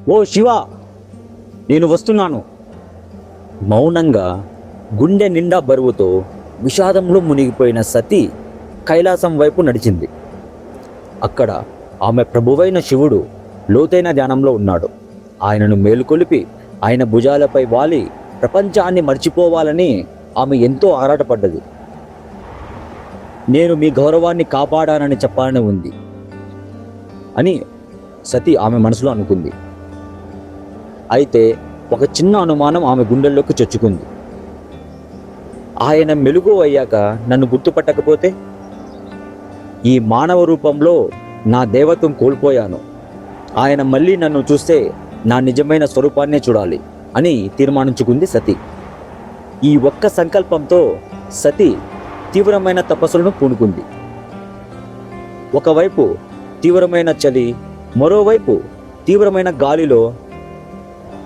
ఓ శివ, నేను వస్తున్నాను. మౌనంగా గుండె నిండా బరువుతో విషాదంలో మునిగిపోయిన సతి కైలాసం వైపు నడిచింది. అక్కడ ఆమె ప్రభువైన శివుడు లోతైన ధ్యానంలో ఉన్నాడు. ఆయనను మేలుకొలిపి ఆయన భుజాలపై వాలి ప్రపంచాన్ని మర్చిపోవాలని ఆమె ఎంతో ఆరాటపడ్డది. నేను మీ గౌరవాన్ని కాపాడానని చెప్పాలని ఉంది అని సతి ఆమె మనసులో అనుకుంది. అయితే ఒక చిన్న అనుమానం ఆమె గుండెల్లోకి చొచ్చుకుంది. ఆయన మెలుగు అయ్యాక నన్ను గుర్తుపట్టకపోతే? ఈ మానవ రూపంలో నా దేవత్వం కోల్పోయాను. ఆయన మళ్ళీ నన్ను చూస్తే నా నిజమైన స్వరూపాన్నే చూడాలి అని తీర్మానించుకుంది సతి. ఈ ఒక్క సంకల్పంతో సతి తీవ్రమైన తపస్సులను పూనుకుంది. ఒకవైపు తీవ్రమైన చలి, మరోవైపు తీవ్రమైన గాలిలో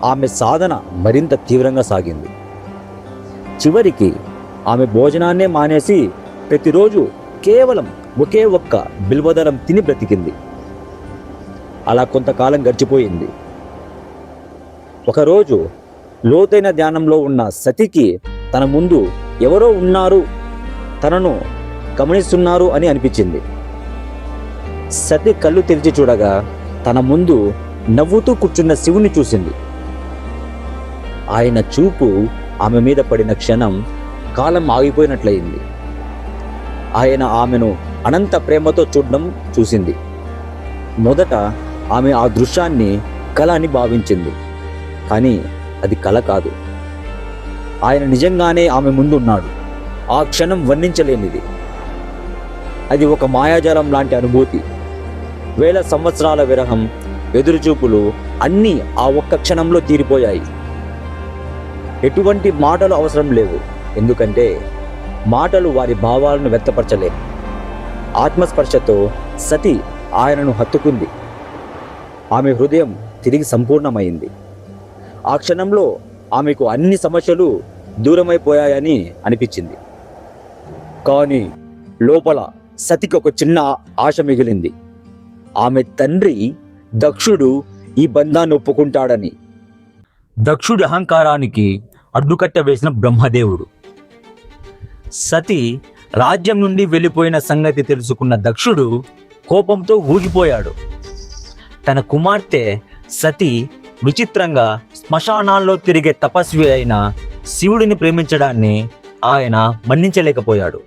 ఆమె సాధన మరింత తీవ్రంగా సాగింది. చివరికి ఆమె భోజనాన్నే మానేసి ప్రతిరోజు కేవలం ఒకే ఒక్క బిల్వదళం తిని బ్రతికింది. అలా కొంతకాలం గడిచిపోయింది. ఒకరోజు లోతైన ధ్యానంలో ఉన్న సతికి తన ముందు ఎవరో ఉన్నారు, తనను గమనిస్తున్నారు అని అనిపించింది. సతి కళ్ళు తెరిచి చూడగా తన ముందు నవ్వుతూ కూర్చున్న శివుని చూసింది. ఆయన చూపు ఆమె మీద పడిన క్షణం కాలం ఆగిపోయినట్లయింది. ఆయన ఆమెను అనంత ప్రేమతో చూడడం చూసింది. మొదట ఆమె ఆ దృశ్యాన్ని కల అని భావించింది. కానీ అది కల కాదు. ఆయన నిజంగానే ఆమె ముందున్నాడు. ఆ క్షణం వర్ణించలేనిది. అది ఒక మాయాజాలం లాంటి అనుభూతి. వేల సంవత్సరాల విరహం, ఎదురుచూపులు అన్నీ ఆ ఒక్క క్షణంలో తీరిపోయాయి. ఎటువంటి మాటలు అవసరం లేవు. ఎందుకంటే మాటలు వారి భావాలను వ్యక్తపరచలేవు. ఆత్మస్పర్శతో సతి ఆయనను హత్తుకుంది. ఆమె హృదయం తిరిగి సంపూర్ణమైంది. ఆ క్షణంలో ఆమెకు అన్ని సమస్యలు దూరమైపోయాయని అనిపించింది. కానీ లోపల సతికి ఒక చిన్న ఆశ మిగిలింది. ఆమె తండ్రి దక్షుడు ఈ బంధాన్ని ఒప్పుకుంటాడని. దక్షుడి అహంకారానికి అడ్డుకట్ట వేసిన బ్రహ్మదేవుడు. సతి రాజ్యం నుండి వెళ్ళిపోయిన సంగతి తెలుసుకున్న దక్షుడు కోపంతో ఊగిపోయాడు. తన కుమార్తె సతి విచిత్రంగా శ్మశానాల్లో తిరిగే తపస్వి అయిన శివుడిని ప్రేమించడాన్ని ఆయన మన్నించలేకపోయాడు.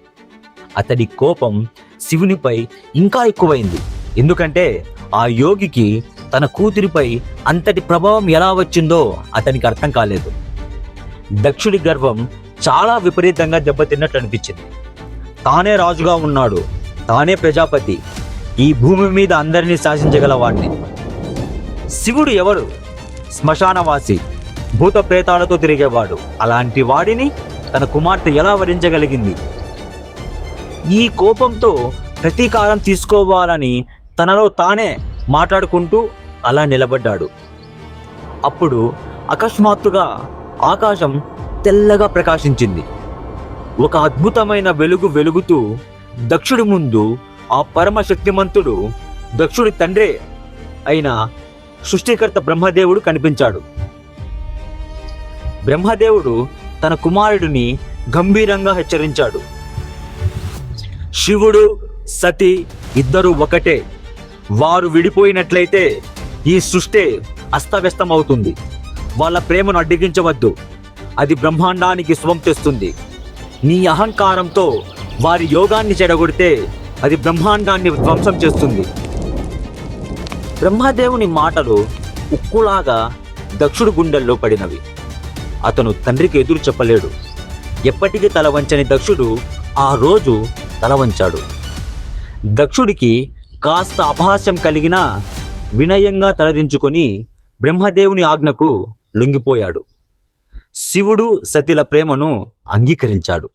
అతడి కోపం శివునిపై ఇంకా ఎక్కువైంది. ఎందుకంటే ఆ యోగికి తన కూతురిపై అంతటి ప్రభావం ఎలా వచ్చిందో అతనికి అర్థం కాలేదు. దక్షుడి గర్వం చాలా విపరీతంగా దెబ్బతిన్నట్లు అనిపించింది. తానే రాజుగా ఉన్నాడు, తానే ప్రజాపతి, ఈ భూమి మీద అందరినీ శాసించగలవాడిని. శివుడు ఎవరు? శ్మశానవాసి, భూత ప్రేతాలతో తిరిగేవాడు. అలాంటి వాడిని తన కుమార్తె ఎలా వరించగలిగింది? ఈ కోపంతో ప్రతీకారం తీసుకోవాలని తనలో తానే మాట్లాడుకుంటూ అలా నిలబడ్డాడు. అప్పుడు అకస్మాత్తుగా ఆకాశం తెల్లగా ప్రకాశించింది. ఒక అద్భుతమైన వెలుగు వెలుగుతూ దక్షుడి ముందు ఆ పరమశక్తిమంతుడు, దక్షుడి తండ్రే అయిన సృష్టికర్త బ్రహ్మదేవుడు కనిపించాడు. బ్రహ్మదేవుడు తన కుమారుడిని గంభీరంగా హెచ్చరించాడు. శివుడు, సతి ఇద్దరు ఒకటే. వారు విడిపోయినట్లయితే ఈ సృష్టి అస్తవ్యస్తమవుతుంది. వాళ్ళ ప్రేమను అడ్డగించవద్దు. అది బ్రహ్మాండానికి శుభం తెస్తుంది. నీ అహంకారంతో వారి యోగాన్ని చెడగొడితే అది బ్రహ్మాండాన్ని ధ్వంసం చేస్తుంది. బ్రహ్మదేవుని మాటలు ఉక్కులాగా దక్షుడు గుండెల్లో పడినవి. అతను తండ్రికి ఎదురు చెప్పలేడు. ఎప్పటికీ తల వంచని దక్షుడు ఆ రోజు తల వంచాడు. దక్షుడికి కాస్త అపహాస్యం కలిగినా వినయంగా తలదించుకొని బ్రహ్మదేవుని ఆజ్ఞకు లొంగిపోయాడు. శివుడు సతిల ప్రేమను అంగీకరించాడు.